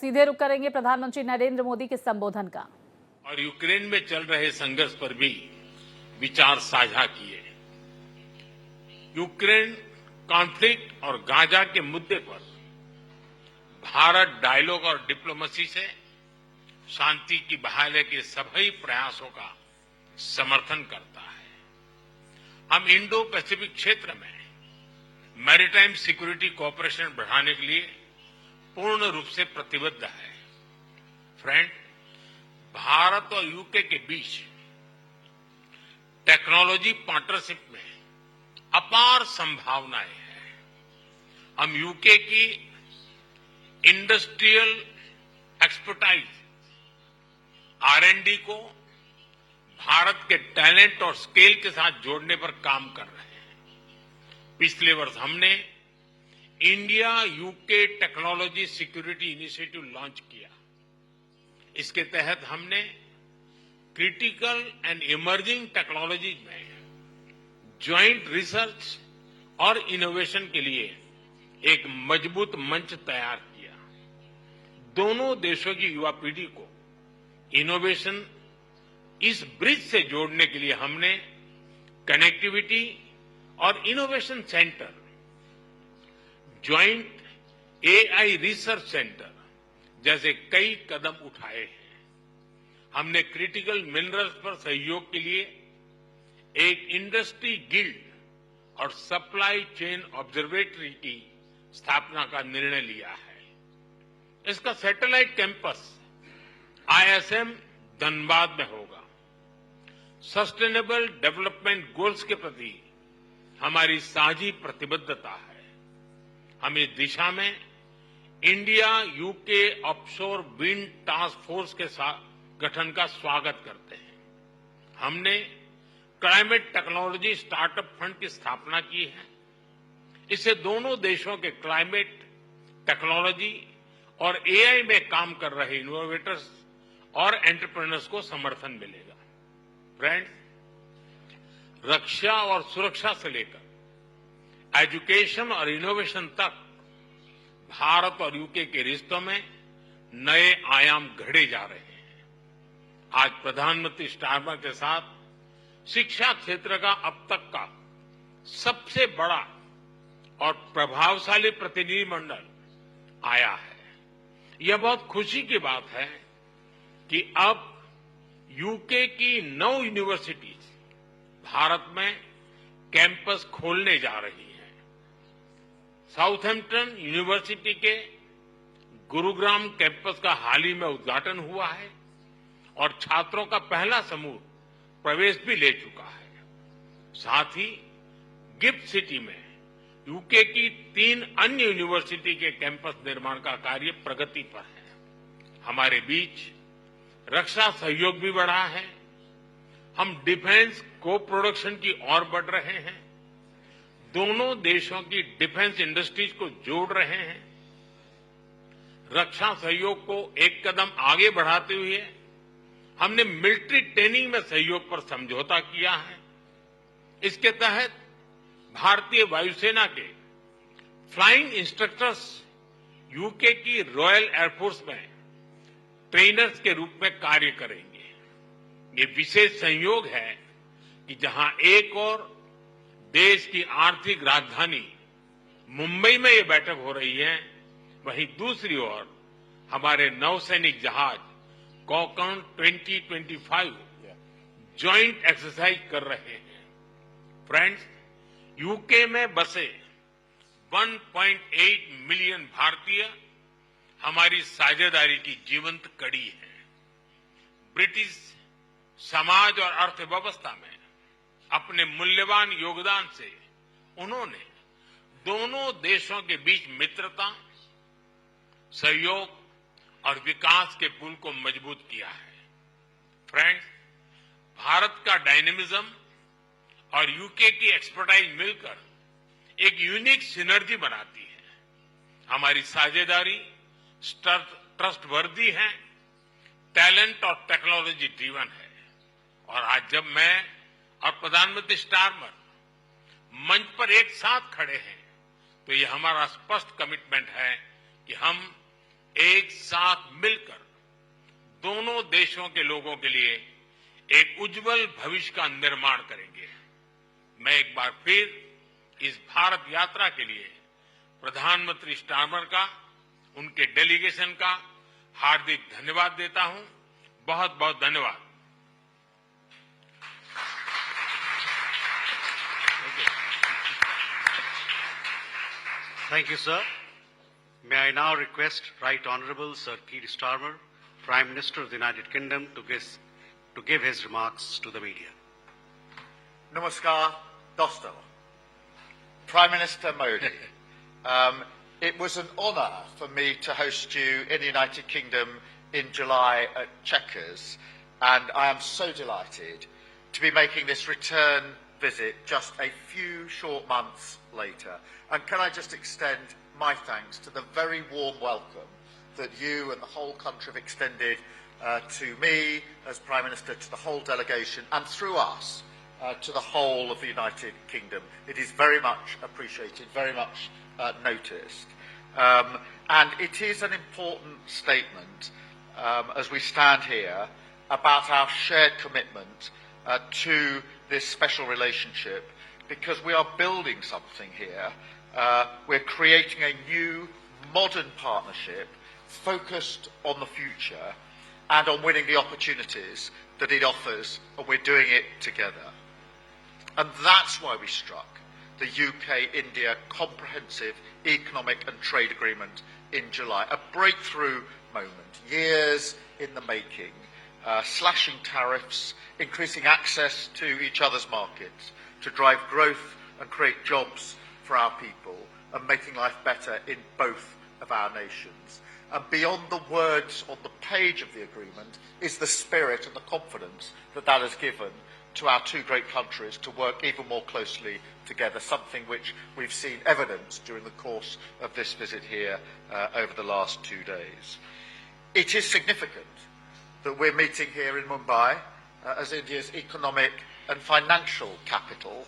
सीधे रुख करेंगे प्रधानमंत्री नरेंद्र मोदी के संबोधन का। और यूक्रेन में चल रहे संघर्ष पर भी विचार साझा किए। यूक्रेन कॉन्फ्लिक्ट और गाजा के मुद्दे पर भारत डायलॉग और डिप्लोमेसी से शांति की बहाली के सभी प्रयासों का समर्थन करता है। हम इंडो पैसिफिक क्षेत्र में मैरीटाइम सिक्योरिटी कोऑपरेशन बढ़ाने के लिए पूर्ण रूप से प्रतिबद्ध है। फ्रेंड, भारत और यूके के बीच टेक्नोलॉजी पार्टनरशिप में अपार संभावनाएं हैं। हम यूके की इंडस्ट्रियल एक्सपर्टाइज R&D को भारत के टैलेंट और स्केल के साथ जोड़ने पर काम कर रहे हैं। पिछले वर्ष हमने India UK technology security initiative launch किया। इसके तहत हमने क्रिटिकल एंड इमर्जिंग टेक्नोलॉजीज में ज्वाइंट रिसर्च और इनोवेशन के लिए एक मजबूत मंच तैयार किया। दोनों देशों की युवा पीढ़ी को इनोवेशन इस ब्रिज से जोड़ने के लिए हमने कनेक्टिविटी और innovation centre, joint AI research centre जैसे कई कदम उठाए हैं। हमने क्रिटिकल मिनरल्स पर सहयोग के लिए एक इंडस्ट्री गिल्ड और सप्लाई चेन ऑब्जर्वेटरी की स्थापना का निर्णय लिया है। इसका सैटेलाइट कैंपस ISM धनबाद में होगा। सस्टेनेबल डेवलपमेंट गोल्स के प्रति हमारी साझी प्रतिबद्धता है। हम इस दिशा में India UK offshore wind task force के गठन का स्वागत करते हैं। हमने क्लाइमेट टेक्नोलॉजी स्टार्टअप फंड की स्थापना की है। इससे दोनों देशों के क्लाइमेट टेक्नोलॉजी और AI में काम कर रहे इनोवेटर्स और एंटरप्रेन्योर्स को समर्थन मिलेगा। फ्रेंड्स, रक्षा और सुरक्षा से लेकर एजुकेशन और इनोवेशन तक भारत और यूके के रिश्तों में नए आयाम घड़े जा रहे हैं। आज प्रधानमंत्री स्टारमर के साथ शिक्षा क्षेत्र का अब तक का सबसे बड़ा और प्रभावशाली प्रतिनिधिमंडल आया है। यह बहुत खुशी की बात है कि अब यूके की 9 यूनिवर्सिटीज भारत में कैंपस खोलने जा रही हैं। साउथहैम्पटन यूनिवर्सिटी के गुरुग्राम कैंपस का हाल ही में उद्घाटन हुआ है और छात्रों का पहला समूह प्रवेश भी ले चुका है। साथ ही गिफ्ट सिटी में यूके की 3 अन्य यूनिवर्सिटी के कैंपस निर्माण का कार्य प्रगति पर है। हमारे बीच रक्षा सहयोग भी बढ़ा है। हम डिफेंस को प्रोडक्शन की ओर बढ़ रहे हैं। दोनों देशों की डिफेंस इंडस्ट्रीज को जोड़ रहे हैं। रक्षा सहयोग को एक कदम आगे बढ़ाते हुए हमने मिलिट्री ट्रेनिंग में सहयोग पर समझौता किया है। इसके तहत भारतीय वायुसेना के फ्लाइंग इंस्ट्रक्टर्स यूके की रॉयल एयरफोर्स में ट्रेनर्स के रूप में कार्य करेंगे। ये विशेष संयोग है कि जहां एक और देश की आर्थिक राजधानी मुंबई में ये बैठक हो रही है, वहीं दूसरी ओर हमारे नौसैनिक जहाज कॉकन 2025 ज्वाइंट एक्सरसाइज कर रहे हैं। फ्रेंड्स, यूके में बसे 1.8 मिलियन भारतीय हमारी साझेदारी की जीवंत कड़ी है। ब्रिटिश समाज और अर्थव्यवस्था में अपने मूल्यवान योगदान से उन्होंने दोनों देशों के बीच मित्रता, सहयोग और विकास के पुल को मजबूत किया है। फ्रेंड्स, भारत का डायनेमिज्म और यूके की एक्सपर्टाइज मिलकर एक यूनिक सिनर्जी बनाती है। हमारी साझेदारी ट्रस्टवर्दी है, टैलेंट और टेक्नोलॉजी ड्रिवन है। और आज जब मैं और प्रधानमंत्री स्टारमर मंच पर एक साथ खड़े हैं, तो ये हमारा स्पष्ट कमिटमेंट है कि हम एक साथ मिलकर दोनों देशों के लोगों के लिए एक उज्जवल भविष्य का निर्माण करेंगे। मैं एक बार फिर इस भारत यात्रा के लिए प्रधानमंत्री स्टारमर का, उनके डेलीगेशन का हार्दिक धन्यवाद देता हूं। बहुत बहुत धन्यवाद। Thank you, sir. May I now request Right Honourable Sir Keir Starmer, Prime Minister of the United Kingdom, to give his remarks to the media. Namaskar, Dosto. Prime Minister Modi, it was an honour for me to host you in the United Kingdom in July at Chequers, and I am so delighted to be making this return visit just a few short months later. And can I just extend my thanks to the very warm welcome that you and the whole country have extended to me as Prime Minister, to the whole delegation, and through us to the whole of the United Kingdom. It is very much appreciated, very much noticed. And it is an important statement as we stand here about our shared commitment to this special relationship, because we are building something here. We're creating a new, modern partnership focused on the future and on winning the opportunities that it offers, and we're doing it together. And that's why we struck the UK-India Comprehensive Economic and Trade Agreement in July, a breakthrough moment, years in the making, slashing tariffs, increasing access to each other's markets to drive growth and create jobs for our people, and making life better in both of our nations. And beyond the words on the page of the agreement is the spirit and the confidence that that has given to our two great countries to work even more closely together, something which we've seen evidence during the course of this visit here over the last 2 days. It is significant that we're meeting here in Mumbai as India's economic and financial capital,